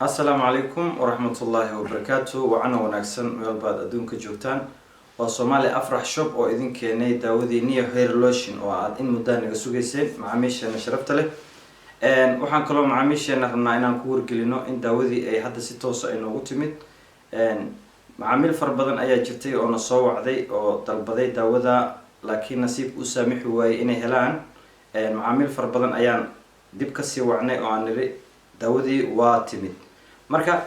السلام عليكم ورحمة الله وبركاته وعنا ونكسن ميلباد أدونك جوتان وصومالي أفرح شوب أو إذن كيني داودي نيو هير لوشن وعاد إن مدان نغسوغيسين معاميشي أنا شرفت له وحان كلو معاميشي أنا رمنا إنا نكور قلينو إن داودي أي حدا ستوسا إنو غتمت معاميل فربادن أيا جرتي أو نصوع عدي أو دالبادي داودا لكن نصيب أسامح واي إني هلان معاميل فربادن أيان ديب كسي وعني أو عنري داودي واتمت marka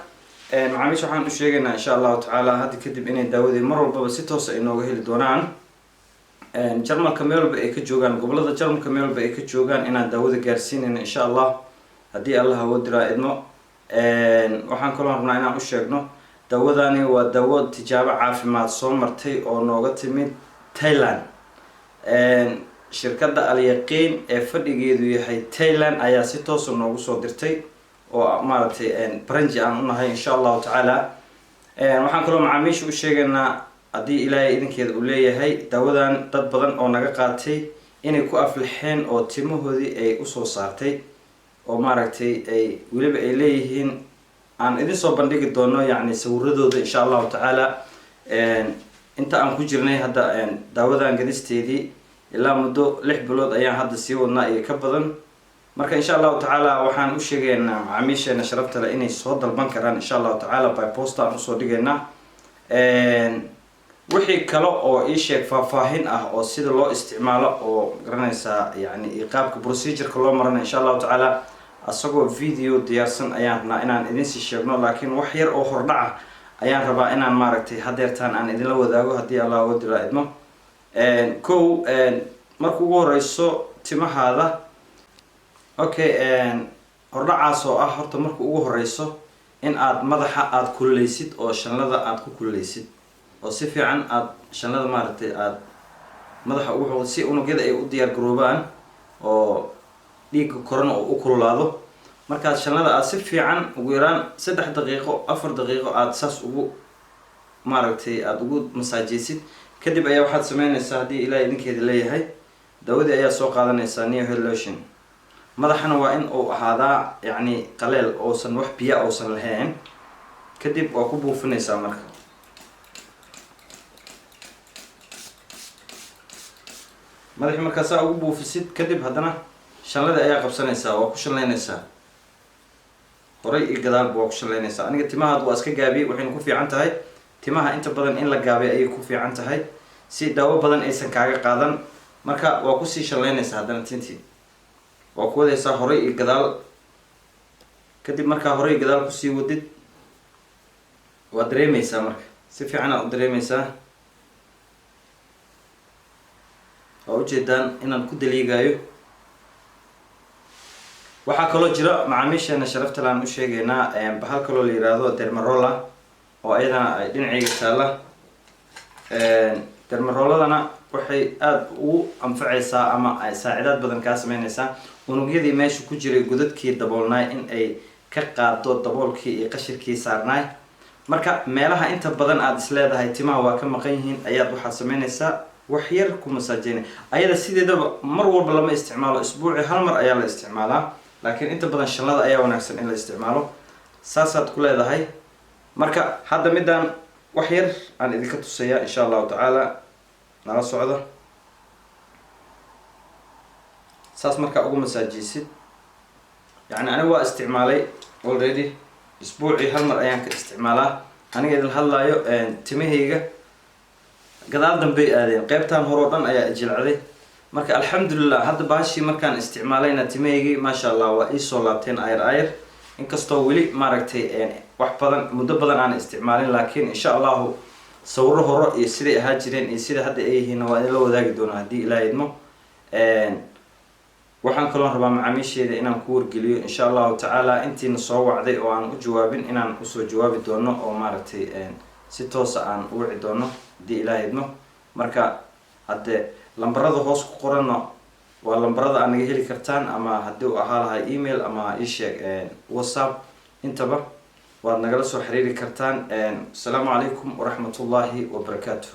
macaamiisha waxaan u sheegaynaa insha Allah ta'ala hadda kadib inay daawadii mar walba si toos ah inooga heli doonaan Jarmalka meel walba ay ka joogaan gobolada Jarmalka meel walba ay ka joogaan inaan daawada gaarsiinayno insha Allah hadii Allah uu diraa idmo waxaan kaloo rabnaa inaan u sheegno daawadani waa daawo tijaabo caafimaad soo martay oo nooga timid Thailand shirkadda Al Yaqeen ee fadhigeedu yahay Thailand ayaa si toos ah noogu soo dirtay oo maartay branch aan u nahay insha Allah ta'ala waxaan kaloo macaamiisha u sheegaynaa hadii Ilaahay idinkeeda uu leeyahay daawadan dad badan oo naga qaatay inay ku aflaxeen oo timahoodii ay u soo saartay oo maartay ay waliba ay leeyihiin aan idin soo bandhigi doono yaani sawiradooda insha Allah ta'ala inta aan ku jirnay hadda daawadan gadisteedii ilaa muddo 6 bilood ayaan hadda sii wadnaa iyo ka badan marka insha Allah ta'ala waxaan u sheegaynaa macaamiisheena sharafta leh inay soo dalban karaan insha Allah ta'ala by post aan soo dhigaynaa wixii kale oo ii sheeg faahfaahin ah oo sida loo isticmaalo oo garanaysa yaani qaabka procedure-ka loo marana insha Allah ta'ala asagoo video diyaarsan ayaan rabnaa inaan idin sii sheegno laakiin wax yar oo hordhac ayaan rabaa inaan maaragtay hadeertaan aan idin la wadaago hadii Allah uu diraa idmo markuu ugu horeyso timahaada okay hordhacaas oo ah horta markuu ugu horeyso in aad madaxa aad kululeysid oo shanlada aad ku kululeysid oo si fiican aad shanlada maaragtay aad madaxa ugu xoqdo si unugyada ay u diyaar garoobaan oo dhiigga korona oo u kululaado marka shanlada aad si fiican ugu yaraan 3 daqiiqo 4 daqiiqo aad saas ugu maaragtay aad ugu masaajeysid kadib ayaa waxaad sameynaysaa hadii Ilaahay idinkeeda leeyahay daawadii ayaa soo qaadanaysaa Neo Head Lotion madaxana waa in uu ahaadaa yaani qaleel oo san wax biyo oo san lahayn kadib waa ku buufinaysaa marka madaxa marka saa ugu buufisid kadib hadana shanlada ayaa qabsanaysaa waa ku shanleynaysaa horay iyo gadaal waa ku shanleynaysaa aniga timahaad waa iska gaabi waxayna ku fiican tahay timaha inta badan in la gaabay ayay ku fiican tahay si daawo badan aysan kaaga qaadan marka waa ku sii shanleynaysaa hadana tintii waa ku wadaysaa horay iyo gadaal kadib markaa horay iyo gadaal ku sii wadid waa dareemaysaa marka si fiican aad u dareemaysaa oo ujeedaan inaan ku daliigaayo waxaa kaloo jira macaamiisheena sharafta laan u sheegaynaa bahal kaloo la yiraahdo dermarola oo ayadana ay dhinacayga taala dermaroladana waxay aad ugu anfacaysaa ama ay saacidaad badan ka sameynaysaa unugyadii meesha ku jiray godadkii daboolnaa in ay ka qaado daboolkii iyo qashirkii saarnaa marka meelaha inta badan aad isleedahay timaha waa ka maqan yihiin ayaad waxa sameynaysaa wax yar ku masaajinay ayada sideedaba mar walba lama isticmaalo isbuuci hal mar ayaa la isticmaalaa laakiin inta badan shanlada ayaa wanaagsan in la isticmaalo saasaad ku leedahay marka hadda midaan wax yar aan idinka tusaya insha Allah ta'ala nala socdo saas marka ugu masaajisid yaani aniga waa isticmaalay already isbuuci hal mar ayaan ka isticmaalaa aniga idin hadlaayo timahayga gadaal dambe aadeen qaybtan hore oo dhan ayaa jilcday marka alxamdulillah hadda baashi markaan isticmaalayna timahayga ma sha Allah waa ii soo laabteen ayr inkastoo wali maaragtay wax badan muddo badan aan isticmaalin laakiin insha Allah sawiro hore iyo sidii ahaa jireen iyo sida hadda ay yihiin waa in la wadaagi doono hadii Ilaahay idmo waxaan kaloo rabaa macaamiisheeda inaan ku wargeliyo insha Allah ta'ala intiina soo wacday oo aan u jawaabin inaan u soo jawaabi doono oo maaragtay si toos ah aan u wici doono hadii Ilaahay idmo marka hadde lambarada hoos ku qoran waa lambarada aan naga heli kartaan ama hadii uu ahaa lahay email ama ii sheeg WhatsApp intaba waad nagala soo xiriiri kartaan. Assalaamu calaykum waraxmatullaahi wabarakaatuh.